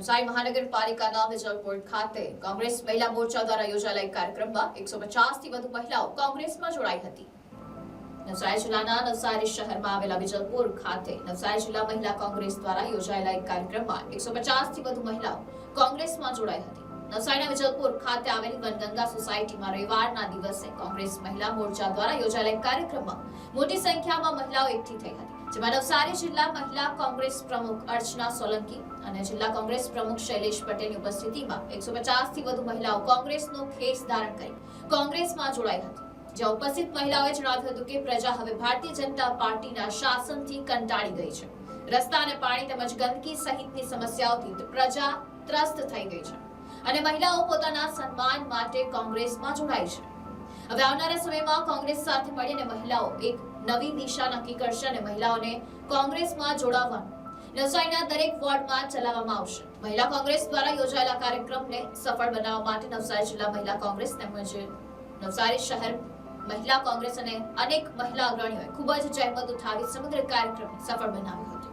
નવસારી મહાનગરપાલિકાના વિજલપોર ખાતે કોંગ્રેસ મહિલા મોરચા દ્વારા યોજાયેલા એક કાર્યક્રમમાં 150 થી વધુ મહિલાઓ કોંગ્રેસમાં જોડાઈ હતી। નવસારી જિલ્લાના નવસારી શહેરમાં આવેલા વિજલપોર ખાતે નવસારી જિલ્લા મહિલા કોંગ્રેસ દ્વારા યોજાયેલા એક કાર્યક્રમમાં 150 થી વધુ મહિલાઓ કોંગ્રેસમાં જોડાઈ હતી। નવસારીના વિજલપોર ખાતે આવેલી વનગંગા સોસાયટીમાં રવિવારના દિવસે કોંગ્રેસ મહિલા મોરચા દ્વારા યોજાયેલા એક કાર્યક્રમમાં મોટી સંખ્યામાં મહિલાઓ એકઠી થઈ હતી, જેમાં નવસારી જિલ્લા મહિલા કોંગ્રેસ પ્રમુખ અર્ચના સોલંકી અને જિલ્લા કોંગ્રેસ પ્રમુખ શૈલેષ પટેલની ઉપસ્થિતિમાં 150 થી વધુ મહિલાઓ કોંગ્રેસનો ખેસ ધારણ કરી કોંગ્રેસમાં જોડાઈ હતી। જ્યાં ઉપસ્થિત મહિલાઓએ જણાવ્યું હતું કે પ્રજા હવે ભારતીય જનતા પાર્ટીના શાસનથી કંટાળી ગઈ છે। રસ્તા અને પાણી તેમજ ગંદકી સહિતની સમસ્યાઓથી પ્રજા ત્રસ્ત થઈ ગઈ છે અને મહિલાઓ પોતાના સન્માન માટે કોંગ્રેસમાં જોડાઈ છે। હવે આવનારા સમયમાં કોંગ્રેસ સાથે મળીને મહિલાઓ એક નવી દિશા નક્કી કરશે અને મહિલાઓને કોંગ્રેસમાં જોડાવવાનું નવસારીના દરેક વોર્ડમાં ચલાવવામાં આવશે। મહિલા કોંગ્રેસ દ્વારા યોજાયેલા કાર્યક્રમને સફળ બનાવવા માટે નવસારી જિલ્લા મહિલા કોંગ્રેસ તેમજ નવસારી શહેર મહિલા કોંગ્રેસ અને અનેક મહિલા અગ્રણીઓએ ખૂબ જ જહેમત ઉઠાવી સમગ્ર કાર્યક્રમને સફળ બનાવ્યો હતો।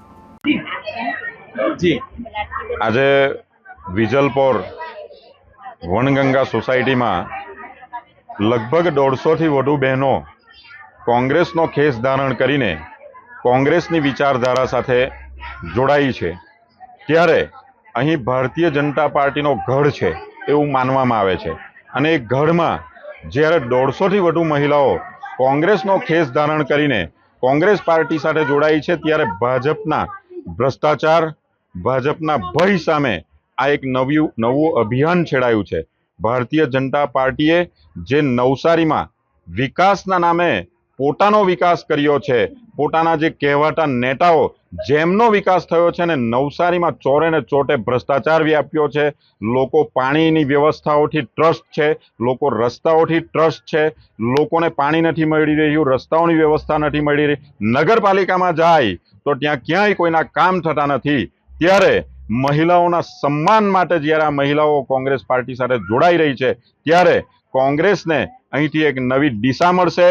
આજે વિજલપોર વનગંગા સોસાયટીમાં લગભગ 150 થી વધુ બહેનો કોંગ્રેસનો ખેસ ધારણ કરીને કોંગ્રેસની વિચારધારા સાથે જોડાઈ છે। ત્યારે અહીં ભારતીય જનતા પાર્ટીનો ગઢ છે એવું માનવામાં આવે છે અને એ ગઢમાં જ્યારે 150 થી વધુ મહિલાઓ કોંગ્રેસનો ખેસ ધારણ કરીને કોંગ્રેસ પાર્ટી સાથે જોડાઈ છે, ત્યારે ભાજપના ભ્રષ્ટાચાર, ભાજપના ભય સામે આ એક નવું અભિયાન છેડાયું છે। ભારતીય જનતા પાર્ટીએ જે નવસારીમાં વિકાસના નામે પોતાનો વિકાસ કર્યો છે, પોતાના જે કહેવાતા નેતાઓ જેમનો વિકાસ થયો છે ને નવસારીમાં ચોરે ને ચોટે ભ્રષ્ટાચાર વ્યાપ્યો છે। લોકો પાણીની વ્યવસ્થાઓથી ટ્રસ્ટ છે, લોકો રસ્તાઓથી ટ્રસ્ટ છે, લોકોને પાણી નથી મળી રહ્યું, રસ્તાઓની વ્યવસ્થા નથી મળી રહી, નગરપાલિકામાં જાય તો ત્યાં ક્યાંય કોઈના કામ થતા નથી। ત્યારે મહિલાઓના સન્માન માટે જ્યારે આ મહિલાઓ કોંગ્રેસ પાર્ટી સાથે જોડાઈ રહી છે, ત્યારે કોંગ્રેસને અહીંથી એક નવી દિશા મળશે,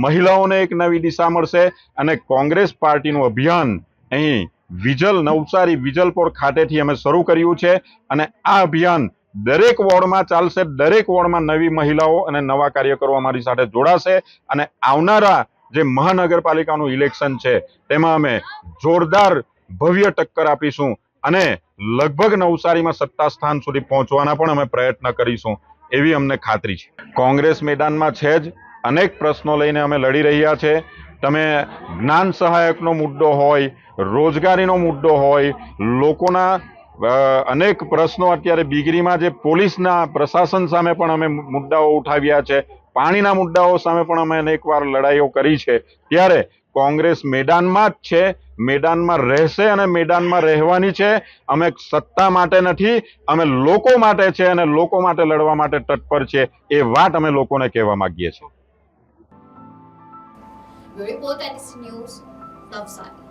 મહિલાઓને એક નવી દિશા મળશે અને કોંગ્રેસ પાર્ટીનું અભિયાન અહીં નવસારી વિજલપોર ખાતેથી અમે શરૂ કર્યું છે અને આ અભિયાન દરેક વોર્ડમાં ચાલશે। દરેક વોર્ડમાં નવી મહિલાઓ અને નવા કાર્યકરો અમારી સાથે જોડાશે અને આવનારા જે મહાનગરપાલિકાનું ઇલેક્શન છે તેમાં અમે જોરદાર ભવ્ય ટક્કર આપીશું અને લગભગ નવસારીમાં સત્તા સ્થાન સુધી પહોંચવાના પણ અમે પ્રયત્ન કરીશું એવી અમને ખાતરી છે। કોંગ્રેસ મેદાનમાં છે જ, અનેક પ્રશ્નો લઈને અમે લડી રહ્યા છે। તમે જ્ઞાન સહાયકનો મુદ્દો હોય, રોજગારીનો મુદ્દો હોય, લોકોના અનેક પ્રશ્નો અત્યારે બીગરીમાં જે પોલીસના પ્રશાસન સામે પણ અમે મુદ્દાઓ ઉઠાવ્યા છે, પાણીના મુદ્દાઓ સામે પણ અમે અનેકવાર લડાઈઓ કરી છે। ત્યારે કોંગ્રેસ મેદાનમાં જ છે, મેદાનમાં રહેશે અને મેદાનમાં રહેવાની છે। અમે સત્તા માટે નથી, અમે લોકો માટે છે અને લોકો માટે લડવા માટે તત્પર છે, એ વાત અમે લોકોને કહેવા માંગીએ છીએ। Report NBC news Navsari.